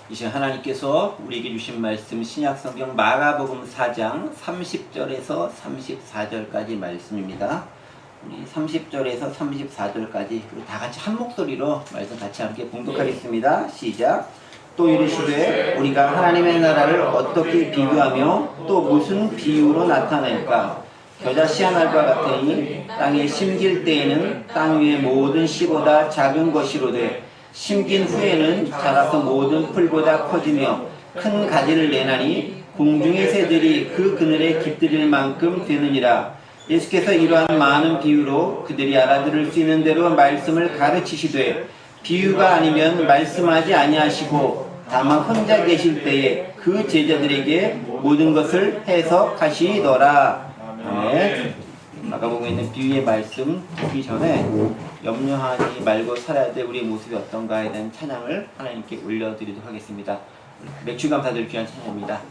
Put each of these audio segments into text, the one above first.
이제 하나님께서 우리에게 주신 말씀 신약성경 마가복음 4장 30절에서 34절까지 말씀입니다. 우리 30절에서 34절까지 다 같이 한 목소리로 말씀 같이 함께 봉독하겠습니다. 시작. 또 이르시되 우리가 하나님의 나라를 어떻게 비교하며 또 무슨 비유로 나타낼까? 겨자 씨앗날과 같으니 땅에 심길 때에는 땅 위의 모든 씨보다 작은 것이로되 심긴 후에는 자라서 모든 풀보다 커지며 큰 가지를 내나니 공중의 새들이 그 그늘에 깃들일 만큼 되느니라. 예수께서 이러한 많은 비유로 그들이 알아들을 수 있는 대로 말씀을 가르치시되 비유가 아니면 말씀하지 아니하시고 다만 혼자 계실 때에 그 제자들에게 모든 것을 해석하시더라. 아멘. 마가복음에 있는 비유의 말씀 듣기 전에 염려하지 말고 살아야 될 우리의 모습이 어떤가에 대한 찬양을 하나님께 올려드리도록 하겠습니다. 맥주 감사들 귀한 찬양입니다.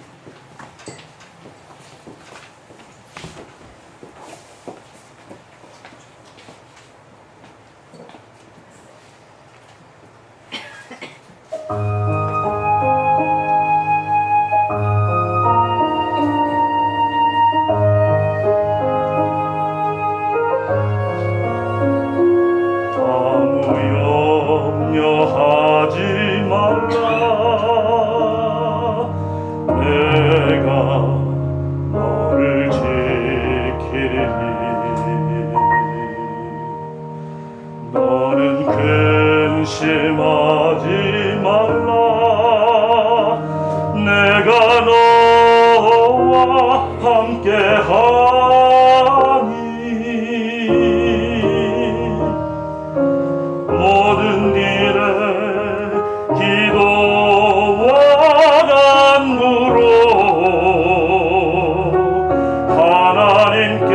근심하지 말라. 내가 너와 함께하니 모든 일에 기도와 간구로 하나님께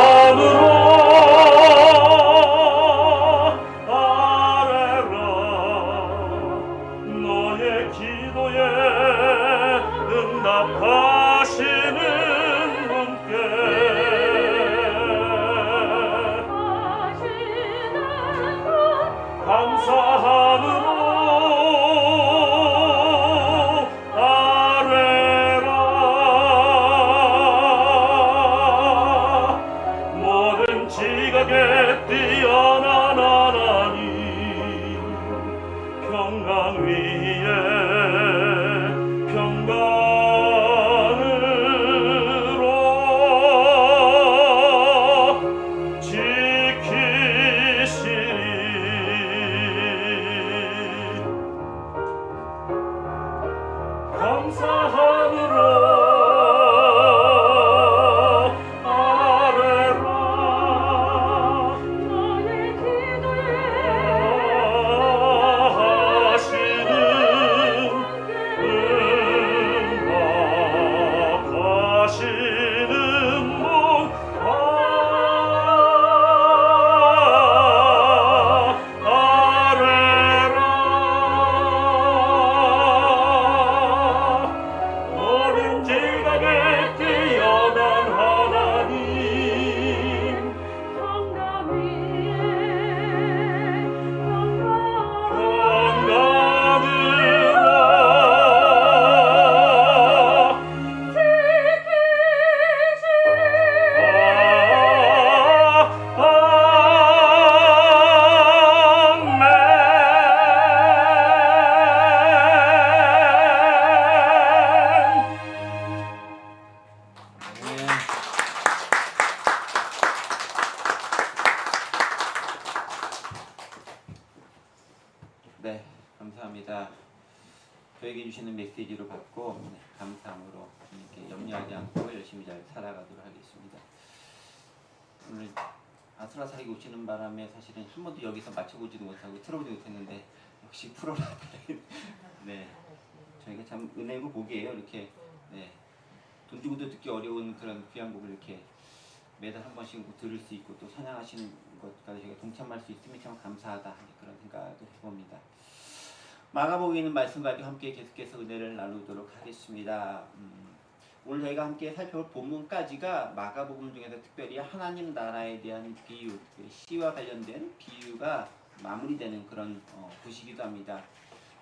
감사함으로 아뢰라. 너의 기도에 응답하시는 분께 감사함으로 지각에 뛰어난 하나님 평강 위에 평강으로 지키시리. 감사함으로 네, 감사합니다. 저에게 주시는 메시지로 받고 감사함으로 이렇게 염려하지 않고 열심히 잘 살아가도록 하겠습니다. 오늘 아슬아슬하게 오시는 바람에 사실은 한 번도 여기서 맞춰보지도 못하고 틀어보지 못했는데 역시 프로라. 네, 저희가 참 은혜고 복이에요. 이렇게 돈 주고도 듣기 어려운 그런 귀한 곡을 이렇게 매달 한 번씩 들을 수 있고 또 찬양하시는 것까지 저희가 동참할 수 있음이 참 감사하다 그런 생각도 해봅니다. 마가복음에 있는 말씀 가지고 함께 계속해서 은혜를 나누도록 하겠습니다. 오늘 저희가 함께 살펴볼 본문까지가 마가복음 중에서 특별히 하나님 나라에 대한 비유, 시와 관련된 비유가 마무리되는 그런 곳이기도 합니다.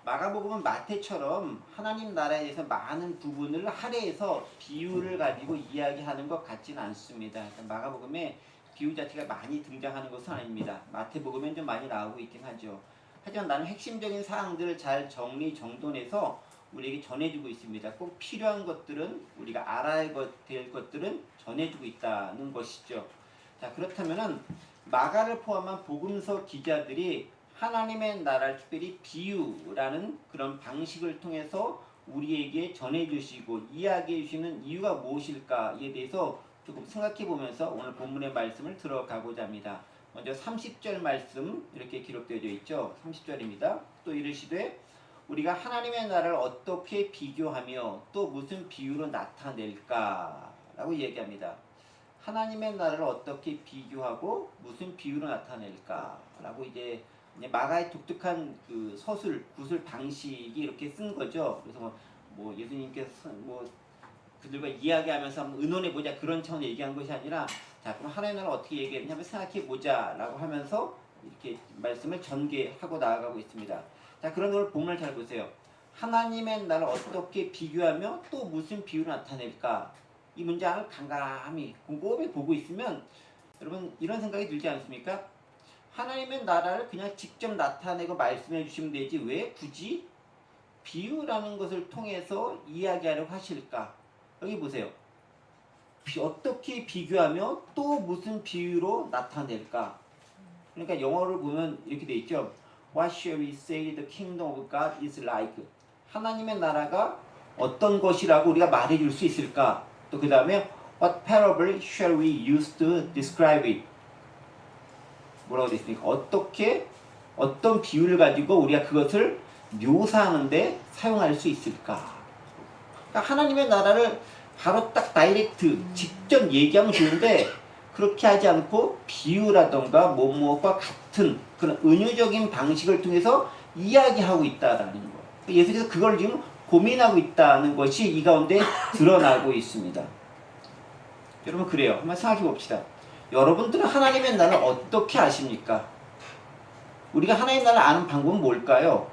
마가복음은 마태처럼 하나님 나라에 대해서 많은 부분을 할애해서 비유를 가지고 이야기하는 것 같지는 않습니다. 마가복음에 비유 자체가 많이 등장하는 것은 아닙니다. 마태복음엔 좀 많이 나오고 있긴 하죠. 하지만 나는 핵심적인 사항들을 잘 정리정돈해서 우리에게 전해주고 있습니다. 꼭 필요한 것들은, 우리가 알아야 될 것들은 전해주고 있다는 것이죠. 자, 그렇다면은 마가를 포함한 복음서 기자들이 하나님의 나라를 특별히 비유라는 그런 방식을 통해서 우리에게 전해주시고 이야기해 주시는 이유가 무엇일까에 대해서 조금 생각해 보면서 오늘 본문의 말씀을 들어가고자 합니다. 먼저 30절 말씀 이렇게 기록되어 있죠. 30절입니다. 또 이르시되 우리가 하나님의 나라를 어떻게 비교하며 또 무슨 비유로 나타낼까? 라고 얘기합니다. 하나님의 나라를 어떻게 비교하고 무슨 비유로 나타낼까? 라고 이제 마가의 독특한 그 서술, 구술 방식이 이렇게 쓴 거죠. 그래서 뭐 예수님께서 뭐 그들과 이야기하면서 한번 의논해보자 그런 차원에 얘기한 것이 아니라 자, 그럼 하나님의 나라를 어떻게 얘기했냐면 생각해보자 라고 하면서 이렇게 말씀을 전개하고 나아가고 있습니다. 자, 그런 오늘 본문을 잘 보세요. 하나님의 나라를 어떻게 비교하며 또 무슨 비유로 나타낼까? 이 문장을 간감히 곰곰이 보고 있으면 여러분 이런 생각이 들지 않습니까? 하나님의 나라를 그냥 직접 나타내고 말씀해 주시면 되지 왜 굳이 비유라는 것을 통해서 이야기하려고 하실까? 여기 보세요. 어떻게 비교하며 또 무슨 비유로 나타낼까? 그러니까 영어를 보면 이렇게 돼 있죠. What shall we say the kingdom of God is like? 하나님의 나라가 어떤 것이라고 우리가 말해줄 수 있을까? 또 그 다음에 What parable shall we use to describe it? 뭐라고 되어 있습니까? 어떤 비유를 가지고 우리가 그것을 묘사하는데 사용할 수 있을까? 그러니까 하나님의 나라를 바로 딱 다이렉트 직접 얘기하면 좋은데 그렇게 하지 않고 비유라던가 뭐뭐과 같은 그런 은유적인 방식을 통해서 이야기하고 있다라는 거예요. 예수께서 그걸 지금 고민하고 있다는 것이 이 가운데 드러나고 있습니다. 여러분 그래요. 한번 생각해 봅시다. 여러분들은 하나님의 나라를 어떻게 아십니까? 우리가 하나님의 나라를 아는 방법은 뭘까요?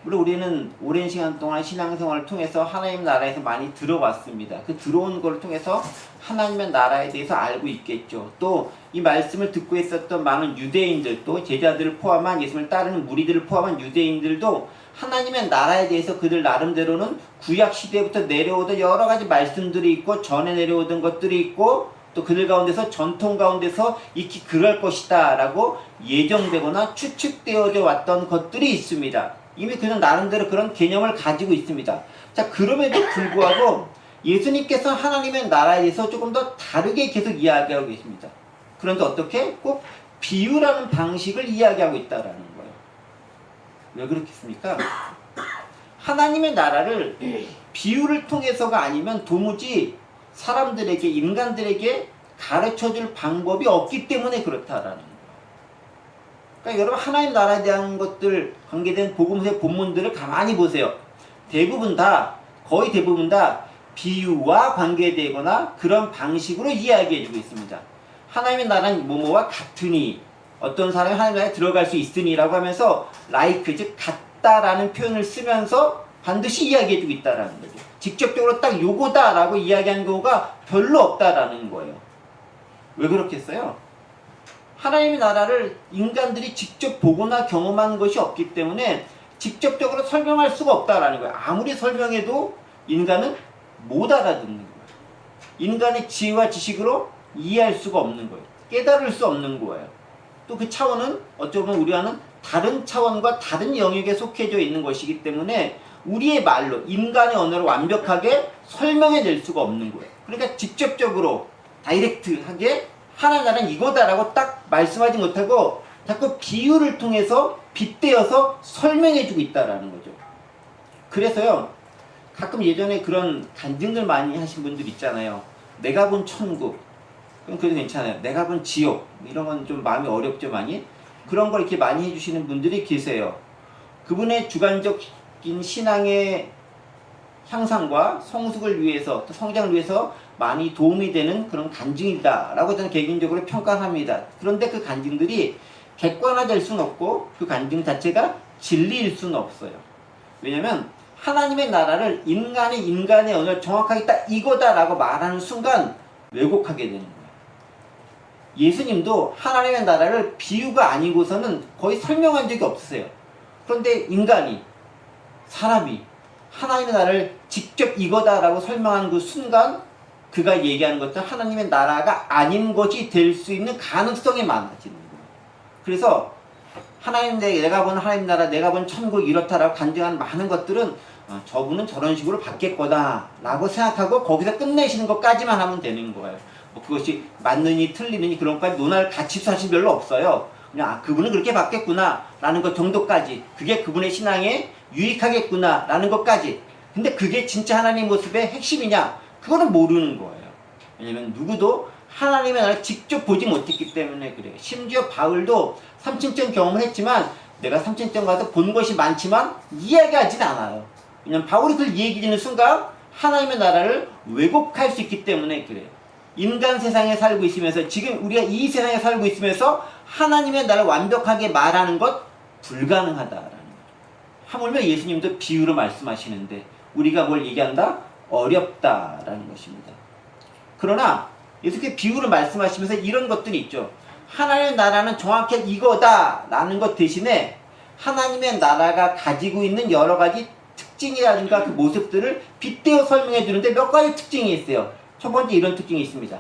물론 우리는 오랜 시간 동안 신앙생활을 통해서 하나님 나라에서 많이 들어왔습니다. 그 들어온 걸 통해서 하나님의 나라에 대해서 알고 있겠죠. 또 이 말씀을 듣고 있었던 많은 유대인들, 또 제자들을 포함한 예수님을 따르는 무리들을 포함한 유대인들도 하나님의 나라에 대해서 그들 나름대로는 구약 시대부터 내려오던 여러 가지 말씀들이 있고 전에 내려오던 것들이 있고 또 그들 가운데서 전통 가운데서 익히 그럴 것이다 라고 예정되거나 추측되어져 왔던 것들이 있습니다. 이미 그는 나름대로 그런 개념을 가지고 있습니다. 자, 그럼에도 불구하고 예수님께서 하나님의 나라에 대해서 조금 더 다르게 계속 이야기하고 계십니다. 그런데 어떻게? 꼭 비유라는 방식을 이야기하고 있다라는 거예요. 왜 그렇겠습니까? 하나님의 나라를 비유를 통해서가 아니면 도무지 사람들에게, 인간들에게 가르쳐줄 방법이 없기 때문에 그렇다라는 거예요. 그러니까 여러분 하나님 나라에 대한 것들 관계된 복음서의 본문들을 가만히 보세요. 거의 대부분 다 비유와 관계되거나 그런 방식으로 이야기해주고 있습니다. 하나님의 나라는 뭐뭐와 같으니 어떤 사람이 하나님 나라에 들어갈 수 있으니라고 하면서 like, 즉 같다라는 표현을 쓰면서 반드시 이야기해주고 있다라는 거죠. 직접적으로 딱 요거다라고 이야기하는 경우가 별로 없다라는 거예요. 왜 그렇겠어요? 하나님의 나라를 인간들이 직접 보거나 경험하는 것이 없기 때문에 직접적으로 설명할 수가 없다라는 거예요. 아무리 설명해도 인간은 못 알아듣는 거예요. 인간의 지혜와 지식으로 이해할 수가 없는 거예요. 깨달을 수 없는 거예요. 또 그 차원은 어쩌면 우리와는 다른 차원과 다른 영역에 속해져 있는 것이기 때문에 우리의 말로 인간의 언어로 완벽하게 설명해낼 수가 없는 거예요. 그러니까 직접적으로 다이렉트하게 하나님 나라는 이거다라고 딱 말씀하지 못하고 자꾸 비유를 통해서 빗대어서 설명해주고 있다라는 거죠. 그래서요, 가끔 예전에 그런 간증들 많이 하신 분들 있잖아요. 내가 본 천국, 그럼 그래도 괜찮아요. 내가 본 지옥, 이런 건 좀 마음이 어렵죠, 많이. 그런 걸 이렇게 많이 해주시는 분들이 계세요. 그분의 주관적인 신앙의 향상과 성숙을 위해서 또 성장을 위해서 많이 도움이 되는 그런 간증이다라고 저는 개인적으로 평가합니다. 그런데 그 간증들이 객관화될 수는 없고 그 간증 자체가 진리일 수는 없어요. 왜냐하면 하나님의 나라를 인간의 언어를 정확하게 딱 이거다라고 말하는 순간 왜곡하게 되는 거예요. 예수님도 하나님의 나라를 비유가 아니고서는 거의 설명한 적이 없으세요. 그런데 사람이 하나님의 나라를 직접 이거다라고 설명하는 그 순간 그가 얘기하는 것은 하나님의 나라가 아닌 것이 될 수 있는 가능성이 많아지는 거예요. 그래서 내가 본 하나님 나라, 내가 본 천국 이렇다라고 간증한 많은 것들은 저분은 저런 식으로 바뀔 거다라고 생각하고 거기서 끝내시는 것까지만 하면 되는 거예요. 뭐 그것이 맞느니 틀리느니 그런 것까지 논할 가치 사실 별로 없어요. 그냥 그분은 그렇게 바뀌었구나 라는 것 정도까지, 그게 그분의 신앙에 유익하겠구나 라는 것까지. 근데 그게 진짜 하나님 모습의 핵심이냐? 그거는 모르는 거예요. 왜냐면 누구도 하나님의 나라를 직접 보지 못했기 때문에 그래요. 심지어 바울도 삼층전 경험을 했지만 내가 삼층전 가서 본 것이 많지만 이야기하진 않아요. 왜냐면 바울이 그걸 얘기하는 순간 하나님의 나라를 왜곡할 수 있기 때문에 그래요. 인간 세상에 살고 있으면서, 지금 우리가 이 세상에 살고 있으면서 하나님의 나라를 완벽하게 말하는 것 불가능하다라는 거죠. 하물며 예수님도 비유로 말씀하시는데 우리가 뭘 얘기한다? 어렵다라는 것입니다. 그러나 예수님께 비유로 말씀하시면서 이런 것들이 있죠. 하나님의 나라는 정확히 이거다라는 것 대신에 하나님의 나라가 가지고 있는 여러 가지 특징이라든가 그 모습들을 빗대어 설명해 주는데 몇 가지 특징이 있어요. 첫 번째 이런 특징이 있습니다.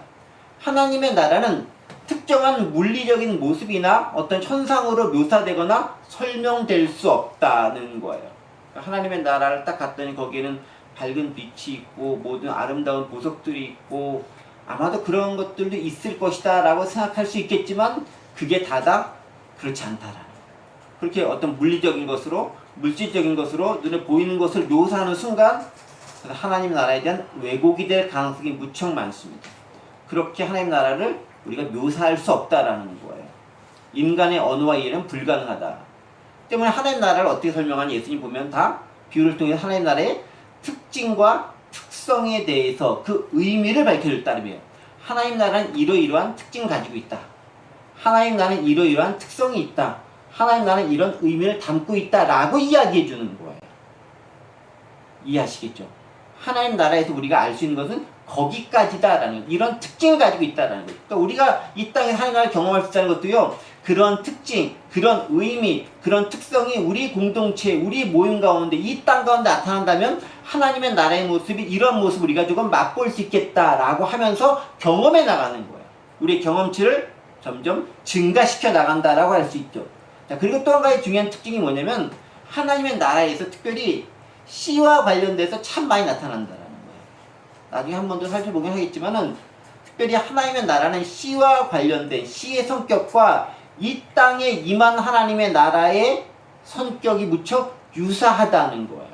하나님의 나라는 특정한 물리적인 모습이나 어떤 현상으로 묘사되거나 설명될 수 없다는 거예요. 하나님의 나라를 딱 갔더니 거기에는 밝은 빛이 있고 모든 아름다운 보석들이 있고 아마도 그런 것들도 있을 것이다 라고 생각할 수 있겠지만 그게 다다 그렇지 않다라는 거예요. 그렇게 어떤 물리적인 것으로, 물질적인 것으로 눈에 보이는 것을 묘사하는 순간 하나님 나라에 대한 왜곡이 될 가능성이 무척 많습니다. 그렇게 하나님 나라를 우리가 묘사할 수 없다라는 거예요. 인간의 언어와 이해는 불가능하다. 때문에 하나님 나라를 어떻게 설명하니 예수님 보면 다 비유를 통해 하나님 나라의 특징과 특성에 대해서 그 의미를 밝혀줄 따름이에요. 하나님 나라는 이러이러한 특징을 가지고 있다. 하나님 나라는 이러이러한 특성이 있다. 하나님 나라는 이런 의미를 담고 있다라고 이야기해 주는 거예요. 이해하시겠죠? 하나님 나라에서 우리가 알 수 있는 것은 거기까지다라는, 이런 특징을 가지고 있다라는 거예요. 그러니까 우리가 이 땅에 하나님 나라를 경험할 수 있다는 것도요, 그런 특징, 그런 의미, 그런 특성이 우리 공동체, 우리 모임 가운데, 이 땅 가운데 나타난다면 하나님의 나라의 모습이 이런 모습을 우리가 조금 맛볼 수 있겠다라고 하면서 경험해 나가는 거예요. 우리의 경험치를 점점 증가시켜 나간다라고 할 수 있죠. 자, 그리고 또 한 가지 중요한 특징이 뭐냐면 하나님의 나라에서 특별히 씨와 관련돼서 참 많이 나타난다라는 거예요. 나중에 한 번 더 살펴보긴 하겠지만은 특별히 하나님의 나라는 씨와 관련된 씨의 성격과 이 땅에 임한 하나님의 나라의 성격이 무척 유사하다는 거예요.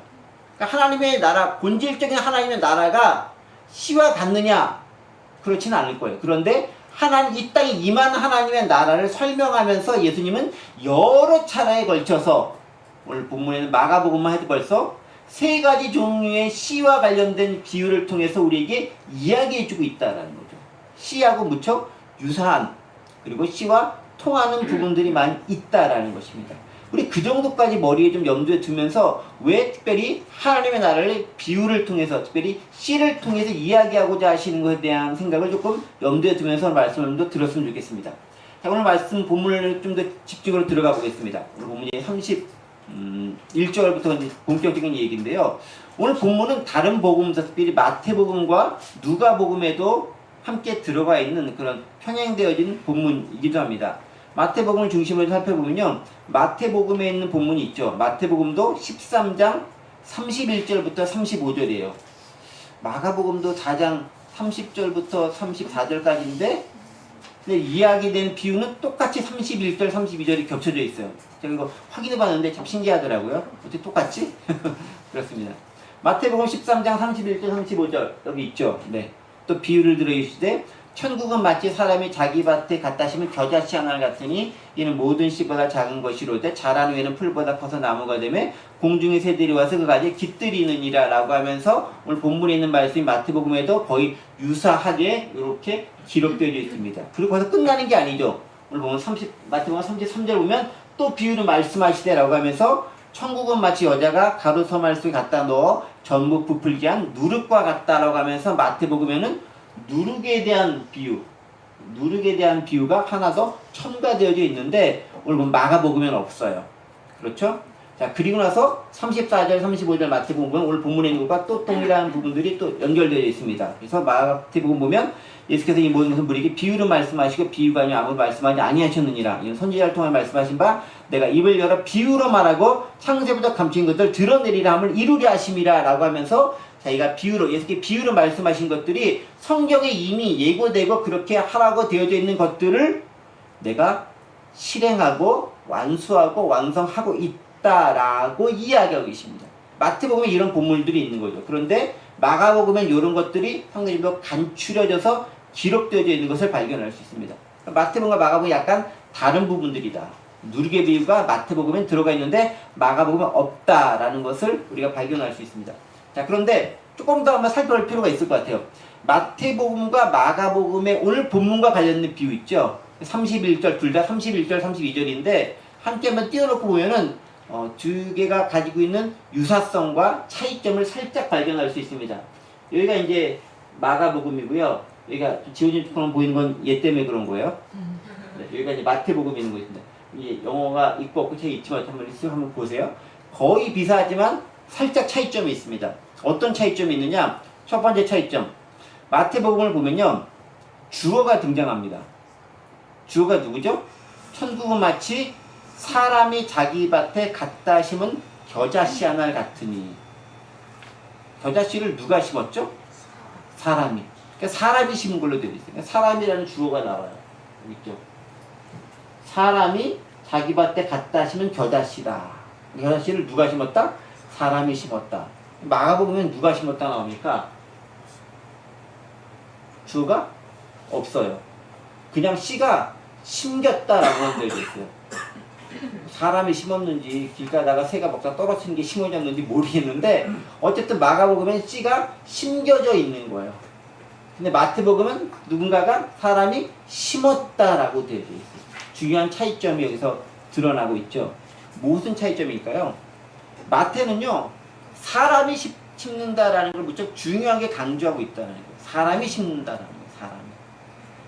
그러니까 하나님의 나라, 본질적인 하나님의 나라가 씨와 같느냐? 그렇지는 않을 거예요. 그런데 이 땅에 임한 하나님의 나라를 설명하면서 예수님은 여러 차례에 걸쳐서, 오늘 본문에는 마가복음만 해도 벌써 3가지 종류의 씨와 관련된 비유를 통해서 우리에게 이야기해주고 있다는 거죠. 씨하고 무척 유사한, 그리고 씨와 통하는 부분들이 많이 있다라는 것입니다. 우리 그 정도까지 머리에 좀 염두에 두면서 왜 특별히 하나님의 나라를 비유를 통해서, 특별히 씨를 통해서 이야기하고자 하시는 것에 대한 생각을 조금 염두에 두면서 말씀을 좀 들었으면 좋겠습니다. 자, 오늘 말씀 본문을 좀 더 집중으로 들어가 보겠습니다. 오늘 본문이 31절부터 본격적인 얘기인데요. 오늘 본문은 다른 복음서, 특별히 마태복음과 누가복음에도 함께 들어가 있는 그런 편향되어진 본문이기도 합니다. 마태복음을 중심으로 살펴보면요, 마태복음에 있는 본문이 있죠. 마태복음도 13장 31절부터 35절이에요. 마가복음도 4장 30절부터 34절까지인데 이야기된 비유는 똑같이 31절, 32절이 겹쳐져 있어요. 제가 이거 확인해 봤는데 참 신기하더라고요. 어떻게 똑같지? 그렇습니다. 마태복음 13장 31절, 35절 여기 있죠. 네. 또 비유를 들어주시되 천국은 마치 사람이 자기 밭에 갖다 심은 겨자씨 하나를 같으니 이는 모든 씨보다 작은 것이로되 자란 후에는 풀보다 커서 나무가 되매 공중의 새들이 와서 그 가지에 깃들이느니라 라고 하면서 오늘 본문에 있는 말씀이 마태복음에도 거의 유사하게 이렇게 기록되어 있습니다. 그리고 거기서 끝나는 게 아니죠. 오늘 보면 마태복음 33절 보면 또 비유를 말씀하시되 라고 하면서 천국은 마치 여자가 가루 서말 속에 갖다 넣어 전부 부풀게 한 누룩과 같다라고 하면서 마태복음에는 누룩에 대한 비유가 하나 더 첨가되어져 있는데 오늘 보면 마가복음에는 없어요. 그렇죠? 자, 그리고 나서 34절, 35절 마태복음 오늘 본문에 있는 것과 또 동일한 부분들이 또 연결되어 있습니다. 그래서 마태복음 보면 예수께서 이 모든 것을 우리에게 비유로 말씀하시고 비유가 아니라 아무 말씀하지 아니하셨느니라. 이는 선지자를 통해 말씀하신 바 내가 입을 열어 비유로 말하고 창세부터 감추인 것들 드러내리라 함을 이루려 하심이라 라고 하면서 자기가 예수께 비유로 말씀하신 것들이 성경에 이미 예고되고 그렇게 하라고 되어져 있는 것들을 내가 실행하고 완수하고 완성하고 있다라고 이야기하고 계십니다. 마태복음에 이런 본문들이 있는 거죠. 그런데 마가복음엔 이런 것들이 상당히 더 간추려져서 기록되어져 있는 것을 발견할 수 있습니다. 마태복음과 마가복음이 약간 다른 부분들이다. 누룩의 비유가 마태복음엔 들어가 있는데 마가복음은 없다라는 것을 우리가 발견할 수 있습니다. 자, 그런데 조금 더 한번 살펴볼 필요가 있을 것 같아요. 마태복음과 마가복음의 오늘 본문과 관련된 비유 있죠. 31절, 둘 다 31절, 32절인데 함께 한번 띄워놓고 보면은 두 개가 가지고 있는 유사성과 차이점을 살짝 발견할 수 있습니다. 여기가 이제 마가복음이고요. 여기가 지워진 조금 보이는 건 얘 때문에 그런 거예요. 네, 여기가 이제 마태복음이 있는 거 있습니다. 이게 영어가 있고 없고 책이 있지만 한번 보세요. 거의 비슷하지만 살짝 차이점이 있습니다. 어떤 차이점이 있느냐? 첫 번째 차이점. 마태복음을 보면요. 주어가 등장합니다. 주어가 누구죠? 천국은 마치 사람이 자기 밭에 갖다 심은 겨자씨 하나를 같으니. 겨자씨를 누가 심었죠? 사람이. 그러니까 사람이 심은 걸로 되어 있어요. 그러니까 사람이라는 주어가 나와요. 있죠? 사람이 자기 밭에 갖다 심은 겨자씨다. 겨자씨를 누가 심었다? 사람이 심었다. 마가복음은 누가 심었다 나옵니까? 주어가 없어요. 그냥 씨가 심겼다라고 되어 있어요. 사람이 심었는지 길 가다가 새가 먹다 떨어뜨린 게 심어졌는지 모르겠는데 어쨌든 마가복음엔 씨가 심겨져 있는 거예요. 근데 마태복음은 누군가가 사람이 심었다라고 되어 있어요. 중요한 차이점이 여기서 드러나고 있죠. 무슨 차이점일까요? 마태는요, 사람이 심는다라는 걸 무척 중요하게 강조하고 있다는 거예요. 사람이 심는다라는 거예요. 사람이.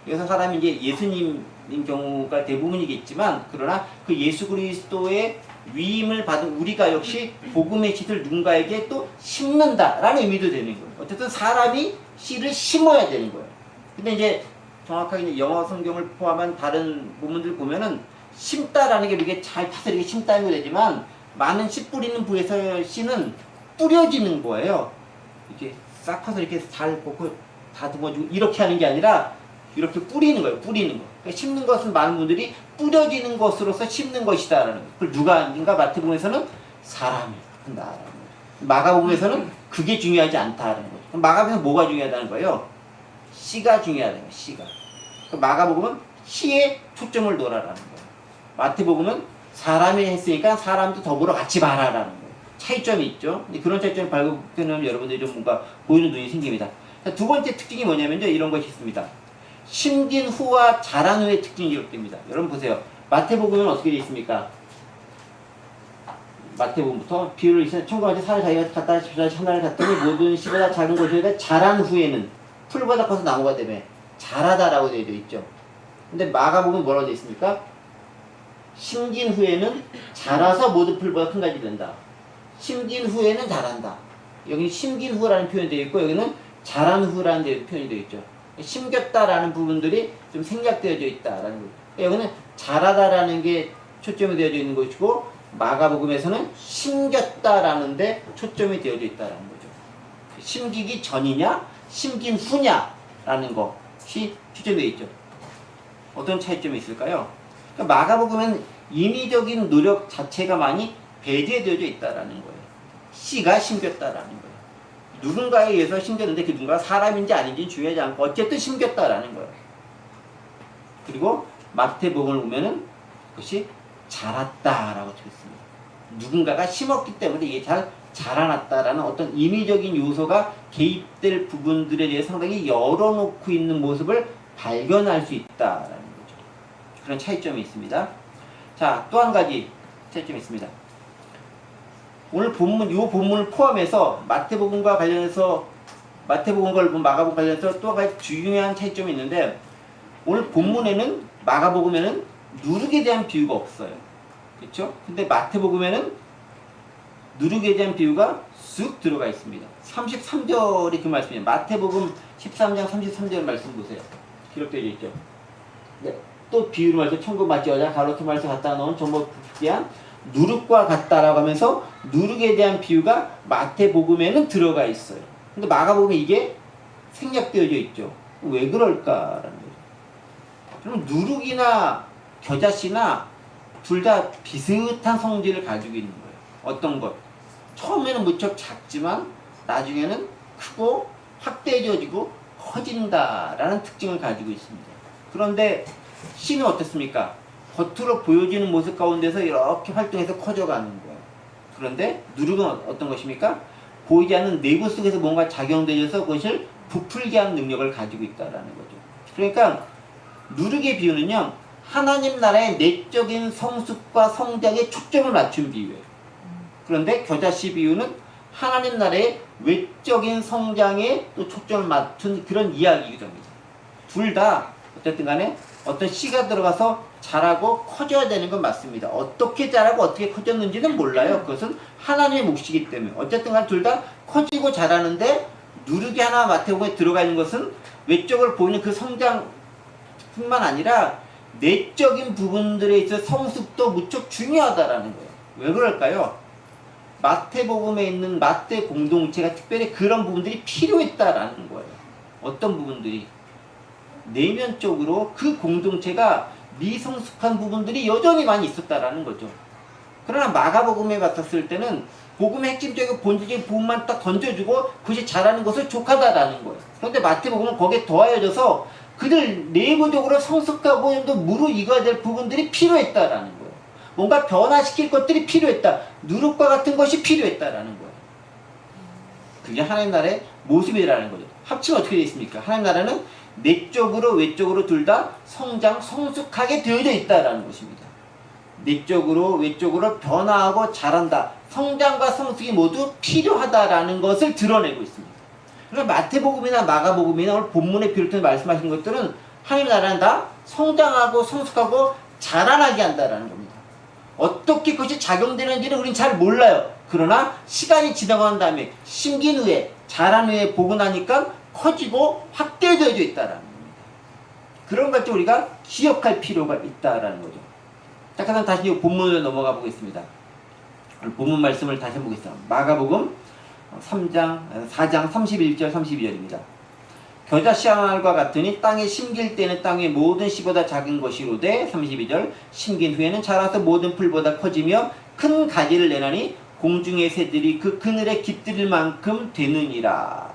여기서 사람이 이제 예수님인 경우가 대부분이겠지만, 그러나 그 예수 그리스도의 위임을 받은 우리가 역시 복음의 씨를 누군가에게 또 심는다라는 의미도 되는 거예요. 어쨌든 사람이 씨를 심어야 되는 거예요. 근데 이제 정확하게 이제 영어 성경을 포함한 다른 부분들 보면은 심다라는 게 이렇게 잘 파서 이렇게 심다는 거 되지만 많은 씨 뿌리는 부에서 씨는 뿌려지는 거예요. 이렇게 싹 파서 이렇게 잘 볶고 다듬어주고 이렇게 하는 게 아니라 이렇게 뿌리는 거예요. 뿌리는 거. 그러니까 심는 것은 많은 분들이 뿌려지는 것으로서 심는 것이다라는 거예요. 그걸 누가 하는가? 마태복음에서는 사람이 한다라는 거예요. 마가복음에서는 그게 중요하지 않다라는 거죠. 그럼 마가복음에서 뭐가 중요하다는 거예요? 씨가 중요하다는 거예요. 씨가. 마가복음은 씨에 초점을 놓으라라는 거예요. 마태복음은 사람이 했으니까 사람도 더불어 같이 봐라라는 거예요. 차이점이 있죠. 근데 그런 차이점을 발견하면 여러분들이 좀 뭔가 보이는 눈이 생깁니다. 두 번째 특징이 뭐냐면요. 이런 것이 있습니다. 심긴 후와 자란 후의 특징이 기록됩니다. 여러분 보세요. 마태복음은 어떻게 되어 있습니까? 마태복음부터 비유를 청구하지 살을 자기가 갖다 하나를 갖더니 모든 씨보다 작은 것이다. 자란 후에는 풀보다 커서 나무가 되며 자라다라고 되어 있죠. 근데 마가복음은 뭐라고 되어 있습니까? 심긴 후에는 자라서 모든 풀보다 큰 가지 된다. 심긴 후에는 자란다. 여기 심긴 후라는 표현이 되어 있고 여기는 자란 후라는 표현이 되어 있죠. 심겼다라는 부분들이 좀 생략되어져 있다라는 거죠. 여기는 자라다라는 게 초점이 되어져 있는 것이고 마가복음에서는 심겼다라는 데 초점이 되어져 있다라는 거죠. 심기기 전이냐 심긴 후냐라는 것이 초점되어 있죠. 어떤 차이점이 있을까요? 그러니까 마가복음은 인위적인 노력 자체가 많이 배제되어져 있다라는 거예요. 씨가 심겼다라는 거예요. 누군가에 의해서 심겼는데 그 누군가가 사람인지 아닌지는 중요하지 않고 어쨌든 심겼다라는 거예요. 그리고 마태복음을 보면은 그것이 자랐다라고 되어 있습니다. 누군가가 심었기 때문에 이게 잘 자라났다라는 어떤 인위적인 요소가 개입될 부분들에 대해 상당히 열어놓고 있는 모습을 발견할 수 있다라는 거죠. 그런 차이점이 있습니다. 자, 또 한 가지 차이점이 있습니다. 오늘 본문, 이 본문을 포함해서 마태복음과 관련해서 마태복음과 마가복음 관련해서 또 한 가지 중요한 차이점이 있는데 오늘 본문에는 마가복음에는 누룩에 대한 비유가 없어요. 그렇죠? 근데 마태복음에는 누룩에 대한 비유가 쑥 들어가 있습니다. 33절이 그 말씀이에요. 마태복음 13장 33절 말씀 보세요. 기록되어 있죠. 네. 또 비유로 말해서 천국 마치 여자 가로토마에서 갖다 놓은 전복 부피한 누룩과 같다라고 하면서 누룩에 대한 비유가 마태복음에는 들어가 있어요. 근데 마가복음에 이게 생략되어져 있죠. 왜 그럴까라는 거죠. 그럼 누룩이나 겨자씨나 둘 다 비슷한 성질을 가지고 있는 거예요. 어떤 것? 처음에는 무척 작지만 나중에는 크고 확대해지고 커진다라는 특징을 가지고 있습니다. 그런데 씨는 어떻습니까? 겉으로 보여지는 모습 가운데서 이렇게 활동해서 커져가는 거예요. 그런데 누룩은 어떤 것입니까? 보이지 않는 내부 속에서 뭔가 작용되어서 그것을 부풀게 하는 능력을 가지고 있다는 거죠. 그러니까 누룩의 비유는요, 하나님 나라의 내적인 성숙과 성장에 초점을 맞춘 비유예요. 그런데 겨자씨 비유는 하나님 나라의 외적인 성장에 또 초점을 맞춘 그런 이야기이기도 합니다. 둘 다 어쨌든 간에 어떤 씨가 들어가서 자라고 커져야 되는 건 맞습니다. 어떻게 자라고 어떻게 커졌는지는 몰라요. 그것은 하나님의 몫이기 때문에. 어쨌든 간에 둘 다 커지고 자라는데 누룩이 하나 마태복음에 들어가 있는 것은 외적으로 보이는 그 성장뿐만 아니라 내적인 부분들에 있어 성숙도 무척 중요하다라는 거예요. 왜 그럴까요? 마태복음에 있는 마태 공동체가 특별히 그런 부분들이 필요했다라는 거예요. 어떤 부분들이? 내면적으로 그 공동체가 미성숙한 부분들이 여전히 많이 있었다라는 거죠. 그러나 마가복음에 봤었을 때는 복음의 핵심적이고 본질적인 부분만 딱 던져주고 그것이 잘하는 것을 족하다라는 거예요. 그런데 마태복음은 거기에 더하여져서 그들 내부적으로 성숙하고 또 무르익어야 될 부분들이 필요했다라는 거예요. 뭔가 변화시킬 것들이 필요했다. 누룩과 같은 것이 필요했다라는 거예요. 그게 하나님 나라의 모습이라는 거죠. 합치면 어떻게 되어 있습니까? 하나님 나라는 내적으로 외적으로 둘 다 성장, 성숙하게 되어져 있다라는 것입니다. 내적으로 외적으로 변화하고 자란다. 성장과 성숙이 모두 필요하다라는 것을 드러내고 있습니다. 그러니까 마태복음이나 마가복음이나 오늘 본문에 비롯해서 말씀하신 것들은 하나님 나라는 다 성장하고 성숙하고 자라나게 한다라는 겁니다. 어떻게 그것이 작용되는지는 우리는 잘 몰라요. 그러나 시간이 지나간 다음에 심긴 후에 자란 후에 보고 나니까 커지고 확대되어져 있다라는 겁니다. 그런 것을 우리가 기억할 필요가 있다라는 거죠. 자, 그럼 다시 본문으로 넘어가 보겠습니다. 본문 말씀을 다시 해보겠습니다. 마가복음 4장 31절 32절입니다. 겨자씨 한 알과 같으니 땅에 심길 때는 땅의 모든 씨보다 작은 것이로되 32절 심긴 후에는 자라서 모든 풀보다 커지며 큰 가지를 내나니 공중의 새들이 그 그늘에 깃들일 만큼 되느니라.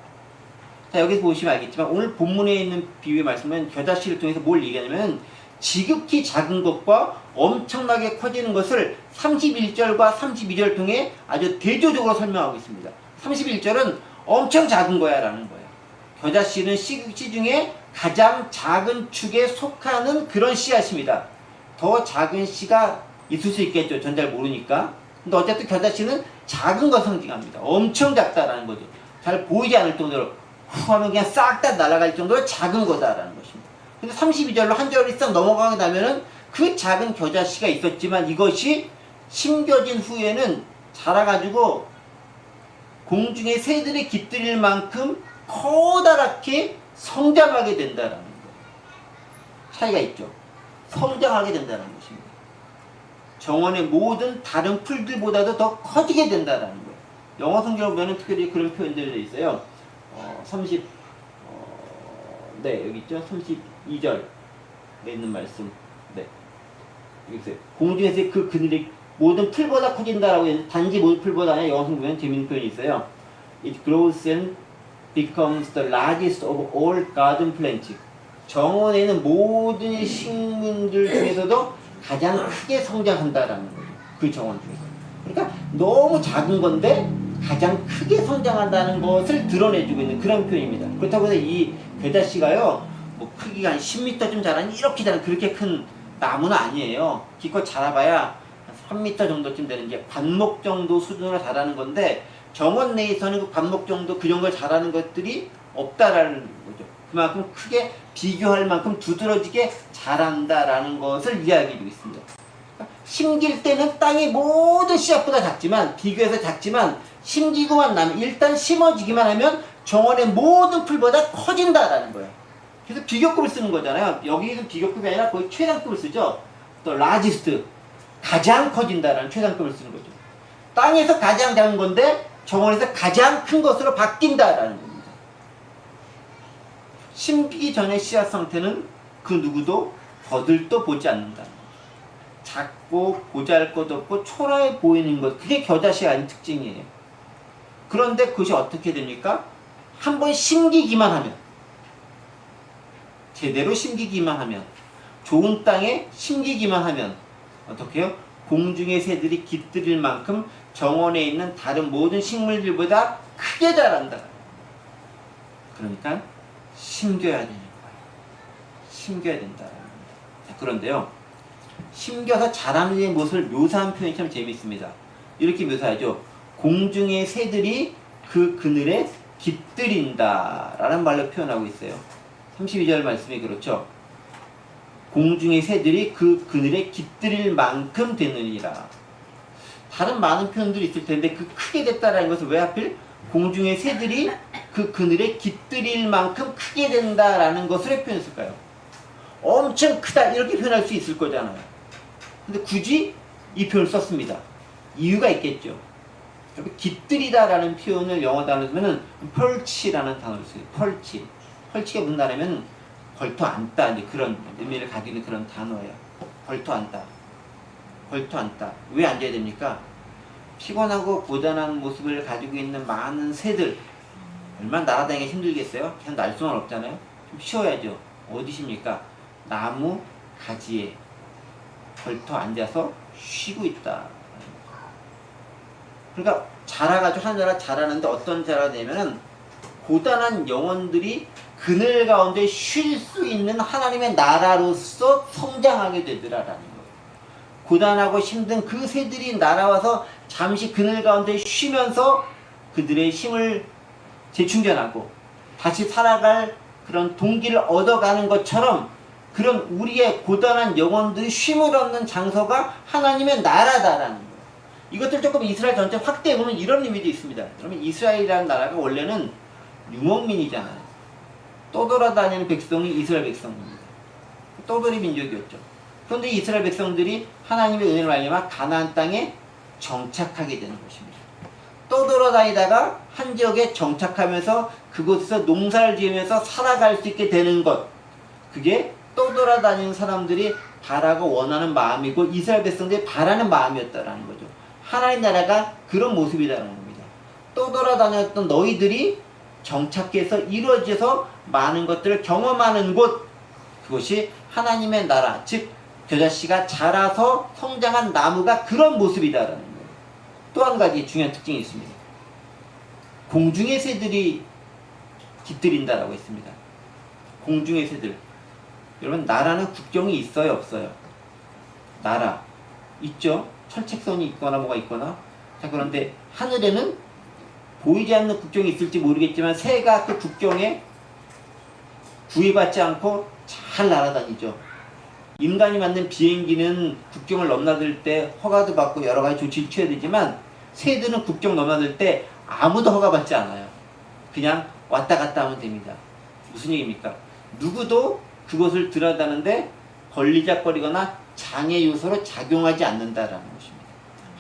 자, 여기서 보시면 알겠지만 오늘 본문에 있는 비유의 말씀은 겨자씨를 통해서 뭘 얘기하냐면 지극히 작은 것과 엄청나게 커지는 것을 31절과 32절 통해 아주 대조적으로 설명하고 있습니다. 31절은 엄청 작은 거야 라는 거예요. 겨자씨는 씨 중에 가장 작은 축에 속하는 그런 씨앗입니다. 더 작은 씨가 있을 수 있겠죠. 전 잘 모르니까. 근데 어쨌든 겨자씨는 작은 거 상징합니다. 엄청 작다라는 거죠. 잘 보이지 않을 정도로 후 하면 그냥 싹 다 날아갈 정도로 작은 거다라는 것입니다. 근데 32절로 한 절을 싹 넘어가게 되면은 그 작은 겨자씨가 있었지만 이것이 심겨진 후에는 자라가지고 공중의 새들이 깃들일 만큼 커다랗게 성장하게 된다는 거예요. 차이가 있죠. 성장하게 된다는 것입니다. 정원의 모든 다른 풀들보다도 더 커지게 된다는 거예요. 영어 성경을 보면 특별히 그런 표현들이 되어 있어요. 네, 여기 있죠. 32절에 있는 말씀. 네. 여기 있어요. 공중에서 그 그늘이 모든 풀보다 커진다라고 해서 단지 모든 풀보다 아니라 영어 성경에 재밌는 표현이 있어요. it grows and becomes the largest of all garden plants. 정원에 있는 모든 식물들 중에서도 가장 크게 성장한다라는 거예요. 그 정원 중에서. 그러니까 너무 작은 건데 가장 크게 성장한다는 것을 드러내주고 있는 그런 표현입니다. 그렇다고 해서 이 괴다씨가요, 뭐 크기가 한 10m쯤 자라는 이렇게 자란 그렇게 큰 나무는 아니에요. 기껏 자라봐야 한 3m 정도쯤 되는 게 관목 정도 수준으로 자라는 건데 정원 내에서는 그 관목 정도 그 정도 자라는 것들이 없다라는 거죠. 그만큼 크게 비교할 만큼 두드러지게 자란다라는 것을 이야기해주고 있습니다. 심길 때는 땅의 모든 씨앗보다 작지만 비교해서 작지만 심기고만 나면 일단 심어지기만 하면 정원의 모든 풀보다 커진다라는 거예요. 그래서 비교급을 쓰는 거잖아요. 여기는 비교급이 아니라 거의 최상급을 쓰죠. 또 largest 가장 커진다라는 최상급을 쓰는 거죠. 땅에서 가장 작은 건데 정원에서 가장 큰 것으로 바뀐다라는 겁니다. 심기 전의 씨앗 상태는 그 누구도 거들떠 보지 않는다. 작고 보잘것없고 초라해 보이는 것, 그게 겨자씨의 아닌 특징이에요. 그런데 그것이 어떻게 됩니까? 한번 심기기만 하면, 제대로 심기기만 하면, 좋은 땅에 심기기만 하면 어떻게 해요? 공중의 새들이 깃들일 만큼 정원에 있는 다른 모든 식물들보다 크게 자란다. 그러니까 심겨야 되는 거예요. 심겨야 된다. 자, 그런데요, 심겨서 자라는 모습을 묘사한 표현이 참 재밌습니다. 이렇게 묘사하죠. 공중의 새들이 그 그늘에 깃들인다 라는 말로 표현하고 있어요. 32절 말씀이 그렇죠. 공중의 새들이 그 그늘에 깃들일 만큼 되느니라. 다른 많은 표현들이 있을 텐데 그 크게 됐다라는 것을 왜 하필 공중의 새들이 그 그늘에 깃들일 만큼 크게 된다라는 것을 왜 표현했을까요? 엄청 크다 이렇게 표현할 수 있을 거잖아요. 근데 굳이 이 표현을 썼습니다. 이유가 있겠죠. 깃들이다라는 표현을 영어 단어로 쓰면은 펄치라는 단어를 써요. 펄치. 펄치가 무슨 단어냐면 걸터 앉다, 이제 그런 의미를 가지고 있는 그런 단어예요. 걸터 앉다. 걸터 앉다. 왜 앉아야 됩니까? 피곤하고 고단한 모습을 가지고 있는 많은 새들, 얼마나 날아다니기 힘들겠어요? 그냥 날 수는 없잖아요. 좀 쉬어야죠. 어디 쉽니까? 나무 가지에 걸터 앉아서 쉬고 있다. 그러니까 자라가지고 하늘나라 자라는데 어떤 자라가 되면은 고단한 영혼들이 그늘 가운데 쉴 수 있는 하나님의 나라로서 성장하게 되더라라는 거예요. 고단하고 힘든 그 새들이 날아와서 잠시 그늘 가운데 쉬면서 그들의 힘을 재충전하고 다시 살아갈 그런 동기를 얻어가는 것처럼 그런 우리의 고단한 영혼들이 쉼을 얻는 장소가 하나님의 나라다라는 거예요. 이것들 조금 이스라엘 전체 확대해보면 이런 의미도 있습니다. 그러면 이스라엘이라는 나라가 원래는 유목민이잖아요. 떠돌아다니는 백성이 이스라엘 백성입니다. 떠돌이 민족이었죠. 그런데 이스라엘 백성들이 하나님의 은혜를 말미암아 가나안 땅에 정착하게 되는 것입니다. 떠돌아다니다가 한 지역에 정착하면서 그곳에서 농사를 지으면서 살아갈 수 있게 되는 것, 그게 떠돌아다니는 사람들이 바라고 원하는 마음이고 이스라엘 백성들이 바라는 마음이었다라는 거죠. 하나님 나라가 그런 모습이라는 겁니다. 떠돌아다녔던 너희들이 정착해서 이루어져서 많은 것들을 경험하는 곳, 그것이 하나님의 나라, 즉 겨자씨가 자라서 성장한 나무가 그런 모습이다라는 거예요. 또 한 가지 중요한 특징이 있습니다. 공중의 새들이 깃들인다라고 했습니다. 공중의 새들. 여러분, 나라는 국경이 있어요, 없어요? 나라 있죠. 철책선이 있거나 뭐가 있거나. 자, 그런데 하늘에는 보이지 않는 국경이 있을지 모르겠지만 새가 그 국경에 구애받지 않고 잘 날아다니죠. 인간이 만든 비행기는 국경을 넘나들 때 허가도 받고 여러 가지 조치를 취해야 되지만 새들은 국경 넘나들 때 아무도 허가받지 않아요. 그냥 왔다 갔다 하면 됩니다. 무슨 얘기입니까? 누구도 그것을 들여다는데 걸리적거리거나 장애 요소로 작용하지 않는다라는 것입니다.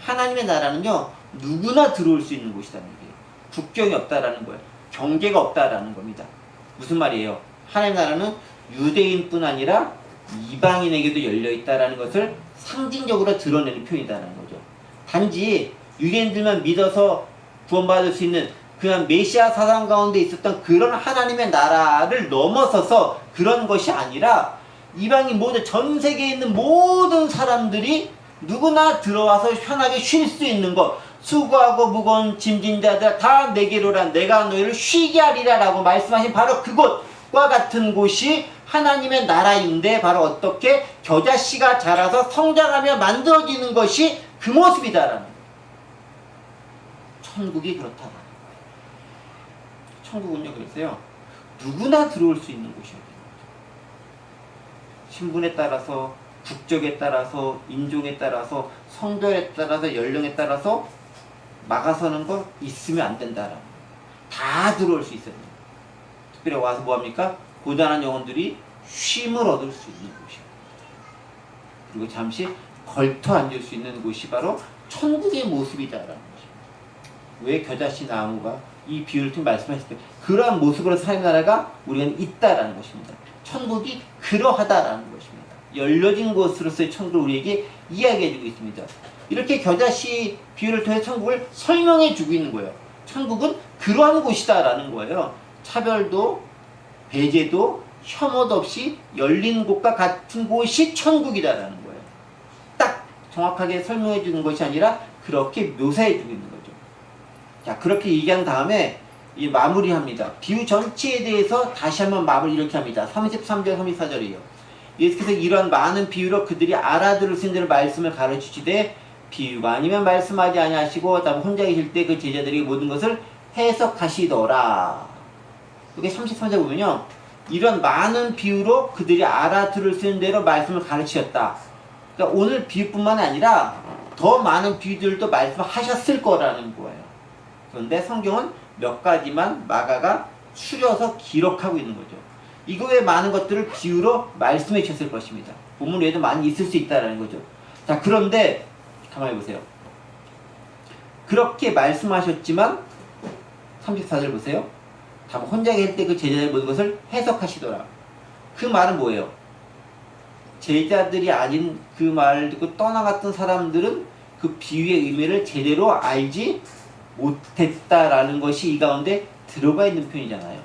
하나님의 나라는요, 누구나 들어올 수 있는 곳이라는 거예요. 국경이 없다라는 거예요. 경계가 없다라는 겁니다. 무슨 말이에요? 하나님의 나라는 유대인뿐 아니라 이방인에게도 열려있다라는 것을 상징적으로 드러내는 표현이다라는 거죠. 단지 유대인들만 믿어서 구원받을 수 있는 그냥 메시아 사상 가운데 있었던 그런 하나님의 나라를 넘어서서 그런 것이 아니라 이방인 모두 전 세계에 있는 모든 사람들이 누구나 들어와서 편하게 쉴 수 있는 것, 수고하고 무거운 짐진 자들 다 내게로라 내가 너희를 쉬게 하리라 라고 말씀하신 바로 그곳과 같은 곳이 하나님의 나라인데 바로 어떻게 겨자씨가 자라서 성장하며 만들어지는 것이 그 모습이다라는 거예요. 천국이 그렇다. 천국은요 그랬어요. 누구나 들어올 수 있는 곳이어야 돼요. 신분에 따라서, 국적에 따라서, 인종에 따라서, 성별에 따라서, 연령에 따라서 막아서는 거 있으면 안 된다라는 거예요. 다 들어올 수 있어요. 특별히 와서 뭐합니까? 고단한 영혼들이 쉼을 얻을 수 있는 곳이에요. 그리고 잠시 걸터 앉을 수 있는 곳이 바로 천국의 모습이다라는 것입니다. 왜 겨자씨 나무가 이 비유를 통해 말씀하실 때 그러한 모습으로 사는 나라가 우리는 있다라는 것입니다. 천국이 그러하다라는 것입니다. 열려진 곳으로서의 천국을 우리에게 이야기해주고 있습니다. 이렇게 겨자씨 비유를 통해 천국을 설명해주고 있는 거예요. 천국은 그러한 곳이다라는 거예요. 차별도 배제도 혐오도 없이 열린 곳과 같은 곳이 천국이다라는 거예요. 딱 정확하게 설명해 주는 것이 아니라 그렇게 묘사해 주고 있는 거죠. 자, 그렇게 얘기한 다음에 이 마무리합니다. 비유 전체에 대해서 다시 한번 마무리 이렇게 합니다. 33절 34절이에요. 예수께서 이러한 많은 비유로 그들이 알아들을 수 있는 대로 말씀을 가르치시되 비유가 아니면 말씀하지 아니하시고 다음 혼자 계실 때 그 제자들이 모든 것을 해석하시더라. 이게 33절 보면요. 이런 많은 비유로 그들이 알아들을 수 있는 대로 말씀을 가르치셨다. 그러니까 오늘 비유뿐만 아니라 더 많은 비유들도 말씀하셨을 거라는 거예요. 그런데 성경은 몇 가지만 마가가 추려서 기록하고 있는 거죠. 이거 외에 많은 것들을 비유로 말씀해 주셨을 것입니다. 본문 외에도 많이 있을 수 있다는 거죠. 자, 그런데 가만히 보세요. 그렇게 말씀하셨지만 34절 보세요. 다만 혼자 계실 때 그 제자들 모든 것을 해석하시더라. 그 말은 뭐예요? 제자들이 아닌 그 말을 듣고 떠나갔던 사람들은 그 비유의 의미를 제대로 알지 못했다라는 것이 이 가운데 들어가 있는 표현이잖아요.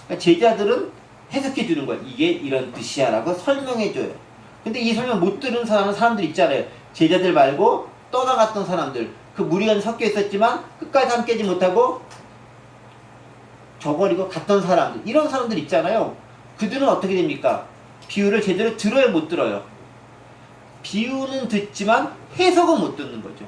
그러니까 제자들은 해석해 주는 거예요. 이게 이런 뜻이야 라고 설명해 줘요. 근데 이 설명 못 들은 사람들 있잖아요. 제자들 말고 떠나갔던 사람들, 그 무리가 섞여 있었지만 끝까지 함께하지 못하고 저버리고 갔던 사람들, 이런 사람들 있잖아요. 그들은 어떻게 됩니까? 비유를 제대로 들어야 못 들어요. 비유는 듣지만 해석은 못 듣는 거죠.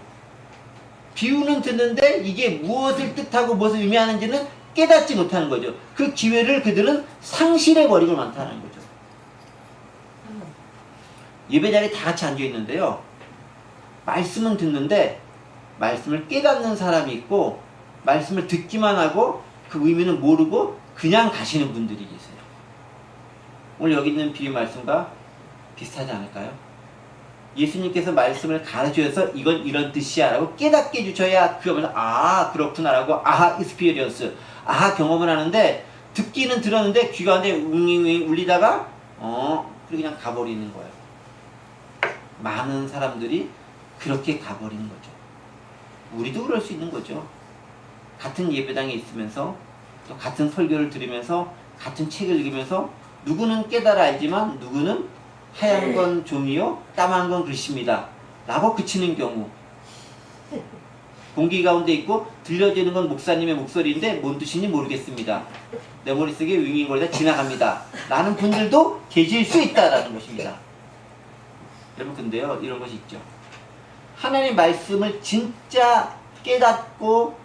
비유는 듣는데 이게 무엇을 뜻하고 무엇을 의미하는지는 깨닫지 못하는 거죠. 그 기회를 그들은 상실해버리고 많다는 거죠. 예배 자리에 다 같이 앉아 있는데요. 말씀은 듣는데 말씀을 깨닫는 사람이 있고 말씀을 듣기만 하고 그 의미는 모르고 그냥 가시는 분들이 계세요. 오늘 여기 있는 비유 말씀과 비슷하지 않을까요? 예수님께서 말씀을 가르쳐서 이건 이런 뜻이야 라고 깨닫게 해주셔야 그러면 아 그렇구나 라고 아하 익스피리언스 아하 경험을 하는데 듣기는 들었는데 귀가 안에 웅웅 울리다가 그리고 그냥 가버리는 거예요. 많은 사람들이 그렇게 가버리는 거죠. 우리도 그럴 수 있는 거죠. 같은 예배당에 있으면서 또 같은 설교를 들으면서 같은 책을 읽으면서 누구는 깨달아 알지만 누구는 하얀 건 종이요 까만 건 글씨입니다 라고 그치는 경우, 공기 가운데 있고 들려지는 건 목사님의 목소리인데 뭔 뜻인지 모르겠습니다, 내 머릿속에 윙윙거리다 지나갑니다 라는 분들도 계실 수 있다라는 것입니다. 여러분 근데요 이런 것이 있죠. 하나님의 말씀을 진짜 깨닫고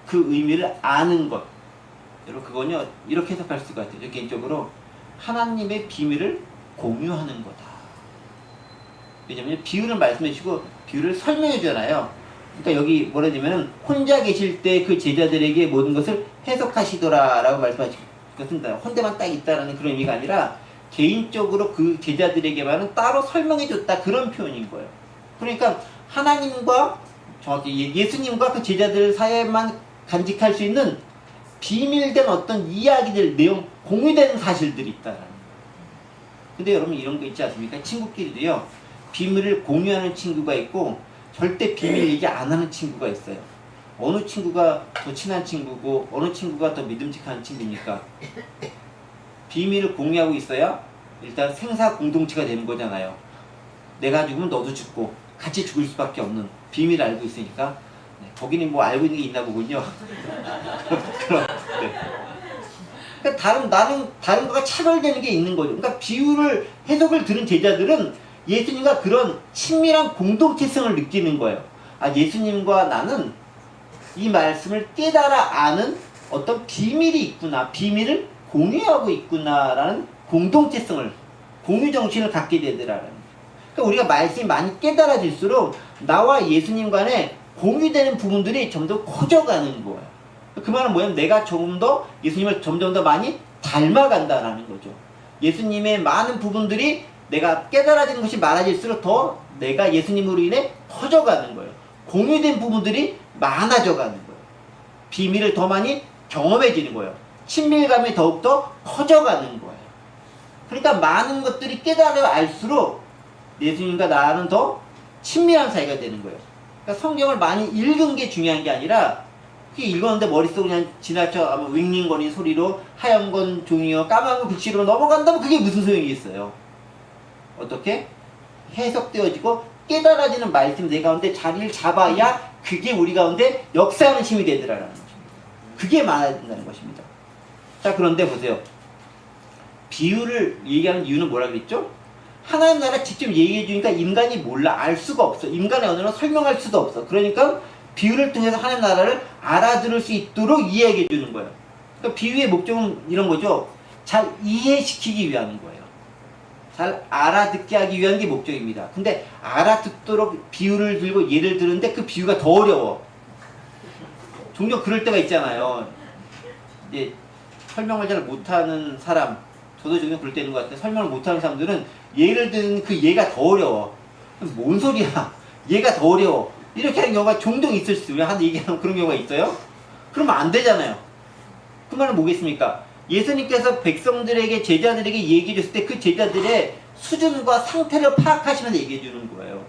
그 의미를 아는 것, 여러분 그건요 이렇게 해석할 수가 있어요. 개인적으로 하나님의 비밀을 공유하는 거다. 왜냐면 비유를 말씀해 주시고 비유를 설명해 주잖아요. 그러니까 여기 뭐라 하냐면 혼자 계실 때 그 제자들에게 모든 것을 해석하시더라 라고 말씀하신 것은 혼자만 딱 있다라는 그런 의미가 아니라 개인적으로 그 제자들에게만은 따로 설명해 줬다 그런 표현인 거예요. 그러니까 하나님과 정확히 예수님과 그 제자들 사이에만 간직할 수 있는 비밀된 어떤 이야기들, 내용, 공유된 사실들이 있다라는 거예요. 근데 여러분 이런 거 있지 않습니까? 친구끼리도요 비밀을 공유하는 친구가 있고 절대 비밀 얘기 안 하는 친구가 있어요. 어느 친구가 더 친한 친구고 어느 친구가 더 믿음직한 친구입니까? 비밀을 공유하고 있어야 일단 생사 공동체가 되는 거잖아요. 내가 죽으면 너도 죽고 같이 죽을 수밖에 없는 비밀을 알고 있으니까. 네, 거기는 뭐 알고 있는 게 있나 보군요. 그럼, 네. 그러니까 다른 거가 차별되는 게 있는 거죠. 그러니까 비유를 해석을 들은 제자들은 예수님과 그런 친밀한 공동체성을 느끼는 거예요. 아, 예수님과 나는 이 말씀을 깨달아 아는 어떤 비밀이 있구나, 비밀을 공유하고 있구나라는 공동체성을, 공유 정신을 갖게 되더라는 거예요. 그러니까 우리가 말씀이 많이 깨달아질수록 나와 예수님 간에 공유되는 부분들이 점점 커져가는 거예요. 그 말은 뭐냐면 내가 조금 더 예수님을 점점 더 많이 닮아간다라는 거죠. 예수님의 많은 부분들이 내가 깨달아지는 것이 많아질수록 더 내가 예수님으로 인해 커져가는 거예요. 공유된 부분들이 많아져가는 거예요. 비밀을 더 많이 경험해지는 거예요. 친밀감이 더욱더 커져가는 거예요. 그러니까 많은 것들이 깨달아 알수록 예수님과 나는 더 친밀한 사이가 되는 거예요. 그러니까 성경을 많이 읽은 게 중요한 게 아니라 읽었는데 머릿속으로 그냥 지나쳐 아마 윙윙거리는 소리로 하얀 건 종이요 까만 건 글씨로 넘어간다면 그게 무슨 소용이 있어요. 어떻게? 해석되어지고 깨달아지는 말씀 내 가운데 자리를 잡아야 그게 우리 가운데 역사하는 힘이 되더라라는 것입니다. 그게 많아진다는 것입니다. 자, 그런데 보세요. 비유를 얘기하는 이유는 뭐라 그랬죠? 하나님 나라 직접 얘기해 주니까 인간이 몰라, 알 수가 없어. 인간의 언어로 설명할 수도 없어. 그러니까 비유를 통해서 하나님 나라를 알아들을 수 있도록 이야기해 주는 거예요. 그러니까 비유의 목적은 이런 거죠. 잘 이해시키기 위한 거예요. 잘 알아듣게 하기 위한 게 목적입니다. 근데 알아듣도록 비유를 들고 예를 들는데 그 비유가 더 어려워. 종종 그럴 때가 있잖아요. 이제 설명을 잘 못하는 사람, 저도 종종 그럴 때 있는 것 같아요. 설명을 못하는 사람들은 예를 드는 그 예가 더 어려워. 뭔 소리야? 얘가 더 어려워. 이렇게 하는 경우가 종종 있을 수 있어요. 한 얘기하면 그런 경우가 있어요? 그러면 안 되잖아요. 그 말은 뭐겠습니까? 예수님께서 백성들에게, 제자들에게 얘기해 줬을 때 그 제자들의 수준과 상태를 파악하시면서 얘기해 주는 거예요.